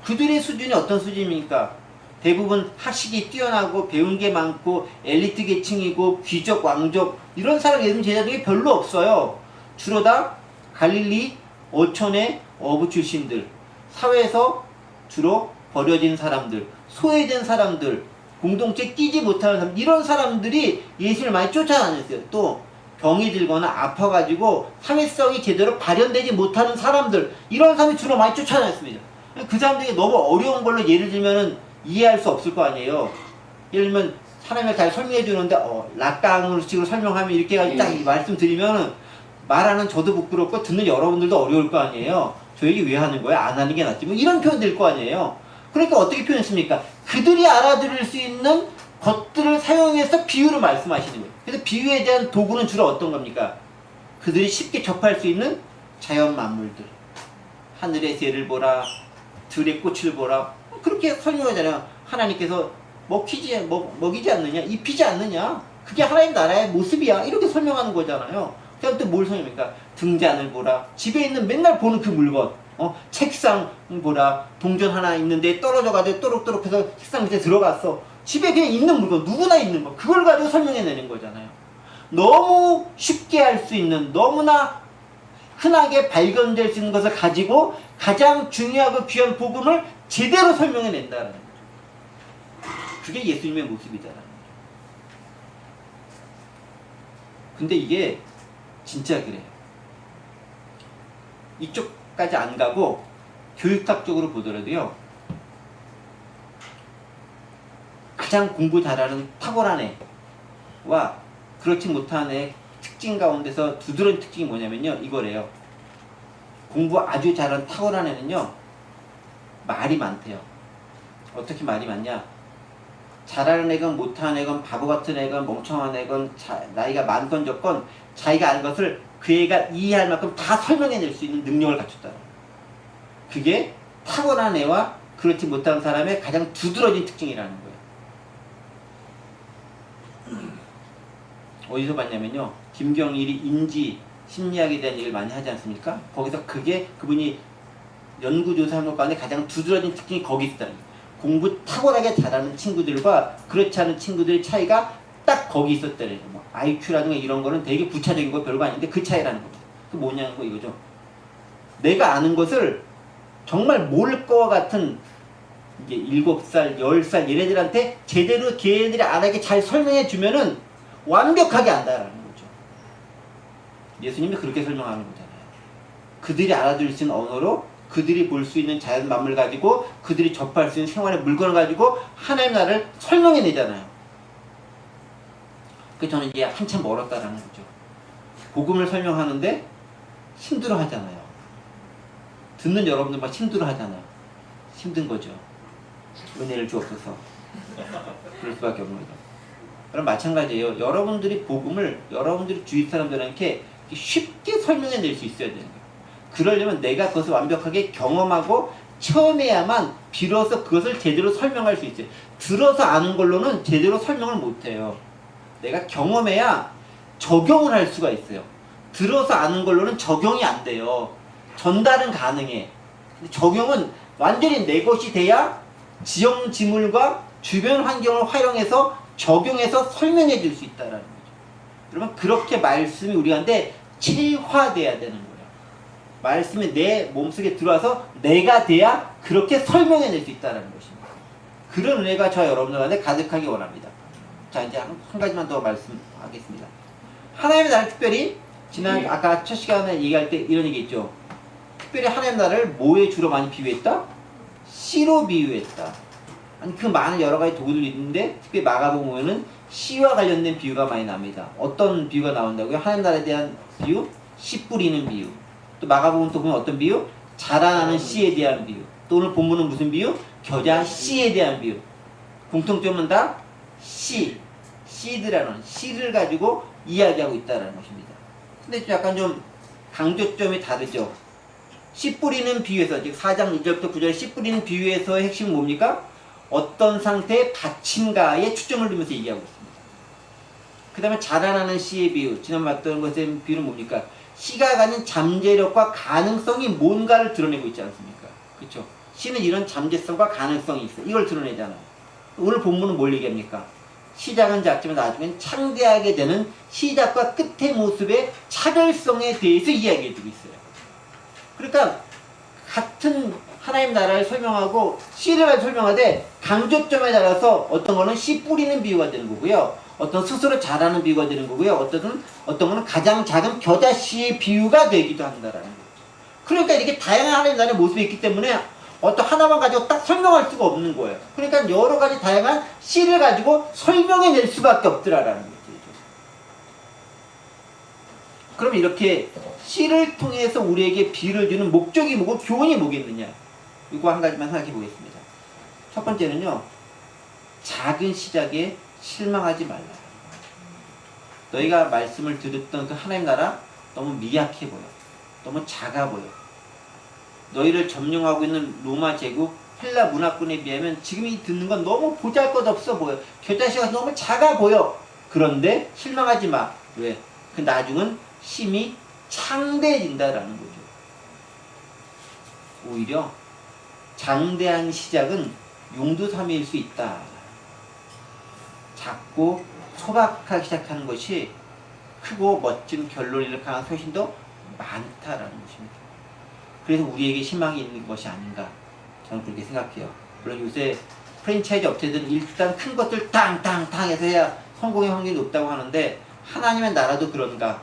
그들의 수준이 어떤 수준입니까? 대부분 학식이 뛰어나고 배운 게 많고 엘리트 계층이고 귀족, 왕족 이런 사람 예수님 제자들이 별로 없어요. 주로 다 갈릴리 어촌의 어부 출신들, 사회에서 주로 버려진 사람들, 소외된 사람들, 공동체에 끼지 못하는 사람, 이런 사람들이 예수님을 많이 쫓아다녔어요. 또 병이 들거나 아파가지고 사회성이 제대로 발현되지 못하는 사람들, 이런 사람이 주로 많이 쫓아다녔습니다. 그 사람들이 너무 어려운 걸로 예를 들면은 이해할 수 없을 거 아니에요. 예를 들면 사람을 잘 설명해 주는데 락강으로 식으로 설명하면 이렇게 해가지고 딱 이 말씀드리면은 말하는 저도 부끄럽고 듣는 여러분들도 어려울 거 아니에요. 저 얘기 왜 하는 거야? 안 하는 게 낫지. 뭐 이런 표현 될 거 아니에요. 그러니까 어떻게 표현했습니까? 그들이 알아들을 수 있는 것들을 사용해서 비유를 말씀하시는 거예요. 그래서 비유에 대한 도구는 주로 어떤 겁니까? 그들이 쉽게 접할 수 있는 자연 만물들. 하늘의 새를 보라, 들의 꽃을 보라. 그렇게 설명하잖아요. 하나님께서 먹이지 않느냐? 입히지 않느냐? 그게 하나님 나라의 모습이야. 이렇게 설명하는 거잖아요. 그럼 또 뭘 설명합니까? 등잔을 보라. 집에 있는 맨날 보는 그 물건. 책상 보라. 동전 하나 있는데 떨어져가지고 또록또록해서 책상 밑에 들어갔어. 집에 그냥 있는 물건, 누구나 있는 거. 그걸 가지고 설명해내는 거잖아요. 너무 쉽게 할 수 있는, 너무나 흔하게 발견될 수 있는 것을 가지고 가장 중요하고 귀한 복음을 제대로 설명해낸다는 거죠. 그게 예수님의 모습이다라는 거죠. 근데 이게 진짜 그래요. 이쪽까지 안 가고 교육학적으로 보더라도요. 가장 공부 잘하는 탁월한 애와 그렇지 못한 애 특징 가운데서 두드러진 특징이 뭐냐면요. 이거래요. 공부 아주 잘하는 탁월한 애는요. 말이 많대요. 어떻게 말이 많냐. 잘하는 애건 못하는 애건 바보 같은 애건 멍청한 애건 나이가 많건 적건 자기가 아는 것을 그 애가 이해할 만큼 다 설명해낼 수 있는 능력을 갖췄다. 그게 탁월한 애와 그렇지 못한 사람의 가장 두드러진 특징이라는 거예요. 어디서 봤냐면요. 김경일이 인지 심리학에 대한 얘기를 많이 하지 않습니까? 거기서 그분이 연구조사한 것 가운데 가장 두드러진 특징이 거기 있다. 공부 탁월하게 잘하는 친구들과 그렇지 않은 친구들의 차이가 딱 거기 있었다는 거예요. 뭐 IQ라든가 이런 거는 되게 부차적인 거 별거 아닌데 그 차이라는 겁니다. 그 뭐냐는 거 이거죠. 내가 아는 것을 정말 모를 거와 같은 이제 7살, 10살 얘네들한테 제대로 걔네들이 안 하게 잘 설명해 주면은 완벽하게 안다라는 거죠. 예수님이 그렇게 설명하는 거잖아요. 그들이 알아들을 수 있는 언어로 그들이 볼 수 있는 자연 만물 가지고 그들이 접할 수 있는 생활의 물건을 가지고 하나님 나라를 설명해 내잖아요. 그래서 저는 이제 한참 멀었다라는 거죠. 복음을 설명하는데 힘들어 하잖아요. 듣는 여러분들 막 힘들어 하잖아요. 힘든 거죠. 은혜를 주옵소서. 그럴 수밖에 없는 거죠. 그럼 마찬가지예요. 여러분들이 복음을 여러분들이 주위 사람들한테 쉽게 설명해 낼 수 있어야 되는 거예요. 그러려면 내가 그것을 완벽하게 경험하고 체험해야만 비로소 그것을 제대로 설명할 수 있어요. 들어서 아는 걸로는 제대로 설명을 못해요. 내가 경험해야 적용을 할 수가 있어요. 들어서 아는 걸로는 적용이 안 돼요. 전달은 가능해. 근데 적용은 완전히 내 것이 돼야 지형 지물과 주변 환경을 활용해서 적용해서 설명해 줄 수 있다는 거죠. 그러면 그렇게 말씀이 우리한테 체화돼야 되는 거예요. 말씀이 내 몸속에 들어와서 내가 돼야 그렇게 설명해 낼 수 있다는 것입니다. 그런 은혜가 저 여러분들한테 가득하기 원합니다. 자, 이제 한 가지만 더 말씀하겠습니다. 하나님의 나라를 특별히 지난 아까 첫 시간에 얘기할 때 이런 얘기 있죠. 특별히 하나님 나라를 뭐에 주로 많이 비유했다? 씨로 비유했다. 아니 그 많은 여러 가지 도구들이 있는데 특별히 마가복음 보면은 씨와 관련된 비유가 많이 납니다. 어떤 비유가 나온다고요? 하나님 나라에 대한 비유? 씨 뿌리는 비유. 또 마가복음 또 보면 어떤 비유? 자라나는 씨에 대한 비유. 또 오늘 본문은 무슨 비유? 겨자 씨에 대한 비유. 공통점은 다 씨, 씨드라는 씨를 가지고 이야기하고 있다는 것입니다. 근데 약간 좀 강조점이 다르죠. 씨 뿌리는 비유에서 즉 4장 2절부터 9절의 씨 뿌리는 비유에서의 핵심은 뭡니까? 어떤 상태의 받침가에 초점을 두면서 얘기하고 있습니다. 그 다음에 자라나는 씨의 비유, 지난 봤던 것의 비유는 뭡니까? 씨가 가진 잠재력과 가능성이 뭔가를 드러내고 있지 않습니까? 그렇죠? 씨는 이런 잠재성과 가능성이 있어. 이걸 드러내잖아요. 오늘 본문은 뭘 얘기합니까? 시작은 작지만 나중엔 창대하게 되는 시작과 끝의 모습의 차별성에 대해서 이야기해주고 있어요. 그러니까 같은 하나님 나라를 설명하고 씨를 설명하되 강조점에 따라서 어떤 거는 씨 뿌리는 비유가 되는 거고요. 어떤 스스로 자라는 비유가 되는 거고요. 어떤 거는 가장 작은 겨자 씨의 비유가 되기도 한다라는 거죠. 그러니까 이렇게 다양한 하나님 나라의 모습이 있기 때문에 어떤 하나만 가지고 딱 설명할 수가 없는 거예요. 그러니까 여러 가지 다양한 씨를 가지고 설명해 낼 수밖에 없더라라는 거죠. 그럼 이렇게 씨를 통해서 우리에게 비유를 주는 목적이 뭐고 교훈이 뭐겠느냐? 이거 한 가지만 생각해 보겠습니다. 첫 번째는요. 작은 시작에 실망하지 말라. 너희가 말씀을 들었던 그 하나님 나라 너무 미약해 보여. 너무 작아 보여. 너희를 점령하고 있는 로마 제국 헬라 문화권에 비하면 지금 이 듣는 건 너무 보잘것없어 보여. 겨자씨가 너무 작아 보여. 그런데 실망하지 마. 왜? 그 나중은 심히 창대해진다라는 거죠. 오히려 장대한 시작은 용두삼일 수 있다. 작고 소박하게 시작하는 것이 크고 멋진 결론을 가한 훨씬 더 많다라는 것입니다. 그래서 우리에게 희망이 있는 것이 아닌가 저는 그렇게 생각해요. 물론 요새 프랜차이즈 업체들은 일단 큰 것들 땅땅땅 해서 해야 성공의 확률이 높다고 하는데 하나님의 나라도 그런가?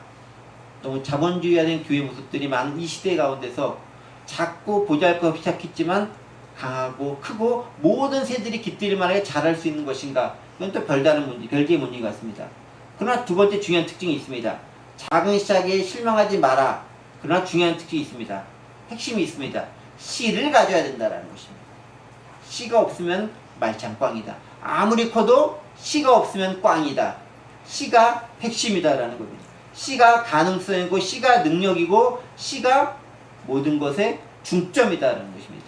너무 자본주의화된 교회 모습들이 많은 이 시대 가운데서 작고 보잘것없이 시작했지만 강하고 크고 모든 새들이 깃들일 만하게 자랄 수 있는 것인가? 이건 또 별다른 문제, 별개의 문제 같습니다. 그러나 두 번째 중요한 특징이 있습니다. 작은 시작에 실망하지 마라. 그러나 중요한 특징이 있습니다. 핵심이 있습니다. 씨를 가져야 된다는 것입니다. 씨가 없으면 말짱꽝이다. 아무리 커도 씨가 없으면 꽝이다. 씨가 핵심이다라는 겁니다. 씨가 가능성이고 씨가 능력이고 씨가 모든 것의 중점이다라는 것입니다.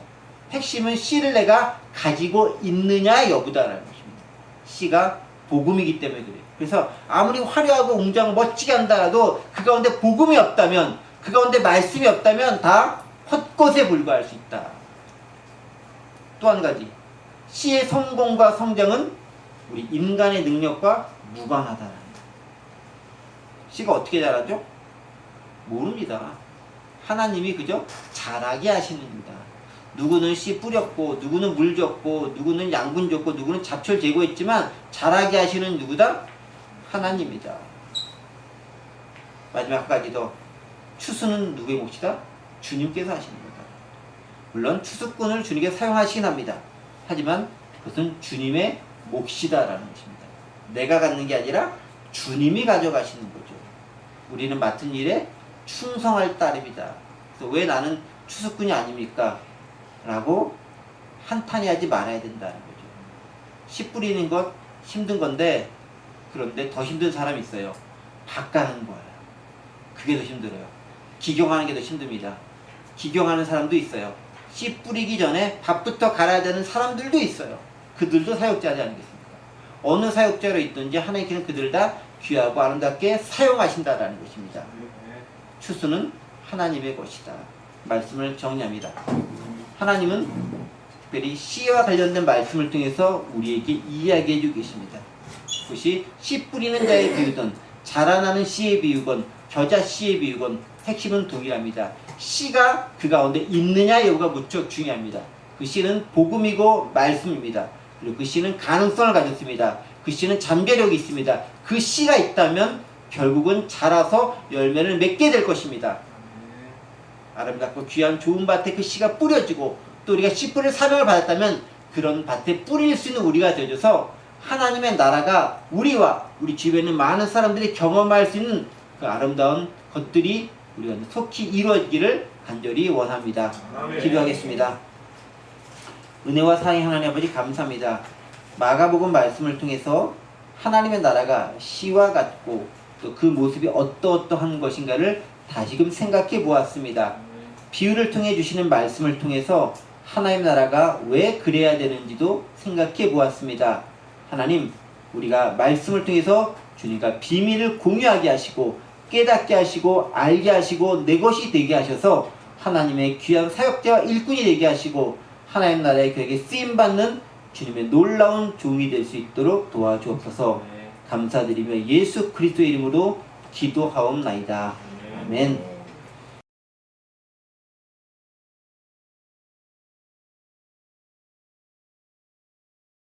핵심은 씨를 내가 가지고 있느냐 여부다라는 것입니다. 씨가 복음이기 때문에 그래요. 그래서 아무리 화려하고 웅장하고 멋지게 한다라도 그 가운데 복음이 없다면 그 가운데 말씀이 없다면 다 헛것에 불과할 수 있다. 또 한 가지 씨의 성공과 성장은 우리 인간의 능력과 무관하다는 거예요. 씨가 어떻게 자라죠? 모릅니다. 하나님이 그저 자라게 하시는 겁니다. 누구는 씨 뿌렸고, 누구는 물 줬고, 누구는 양분 줬고, 누구는 잡초를 제거했지만 자라게 하시는 누구다? 하나님이다. 마지막 한 가지 더. 추수는 누구의 몫이다? 주님께서 하시는 거다. 물론 추수꾼을 주님께 사용하시긴 합니다. 하지만 그것은 주님의 몫이다라는 것입니다. 내가 갖는 게 아니라 주님이 가져가시는 거죠. 우리는 맡은 일에 충성할 따름이다. 그래서 왜 나는 추수꾼이 아닙니까? 라고 한탄해하지 말아야 된다는 거죠. 씨 뿌리는 것 힘든 건데, 그런데 더 힘든 사람이 있어요. 밥 가는 거예요. 그게 더 힘들어요. 기경하는 게 더 힘듭니다. 기경하는 사람도 있어요. 씨 뿌리기 전에 밥부터 갈아야 되는 사람들도 있어요. 그들도 사역자지 않겠습니까? 어느 사역자로 있든지 하나님께서는 그들을 다 귀하고 아름답게 사용하신다라는 것입니다. 추수는 하나님의 것이다. 말씀을 정리합니다. 하나님은 특별히 씨와 관련된 말씀을 통해서 우리에게 이야기해 주고 계십니다. 그것이 씨 뿌리는 자의 비유든 자라나는 씨의 비유건 겨자 씨의 비유건 핵심은 동일합니다. 씨가 그 가운데 있느냐 여부가 무척 중요합니다. 그 씨는 복음이고 말씀입니다. 그리고 그 씨는 가능성을 가졌습니다. 그 씨는 잠재력이 있습니다. 그 씨가 있다면 결국은 자라서 열매를 맺게 될 것입니다. 아름답고 귀한 좋은 밭에 그 씨가 뿌려지고 또 우리가 씨 뿌릴 사명을 받았다면 그런 밭에 뿌릴 수 있는 우리가 되어져서 하나님의 나라가 우리와 우리 주변에 있는 많은 사람들이 경험할 수 있는 그 아름다운 것들이 우리가 속히 이루어지기를 간절히 원합니다. 기도하겠습니다. 은혜와 사랑의 하나님 아버지 감사합니다. 마가복음 말씀을 통해서 하나님의 나라가 씨와 같고 또 그 모습이 어떠한 것인가를 다시금 생각해 보았습니다. 비유를 통해 주시는 말씀을 통해서 하나님의 나라가 왜 그래야 되는지도 생각해 보았습니다. 하나님, 우리가 말씀을 통해서 주님과 비밀을 공유하게 하시고 깨닫게 하시고 알게 하시고 내 것이 되게 하셔서 하나님의 귀한 사역자와 일꾼이 되게 하시고 하나님 나라의 그에게 쓰임받는 주님의 놀라운 종이 될 수 있도록 도와주옵소서. 감사드리며 예수 그리스도의 이름으로 기도하옵나이다. 아멘.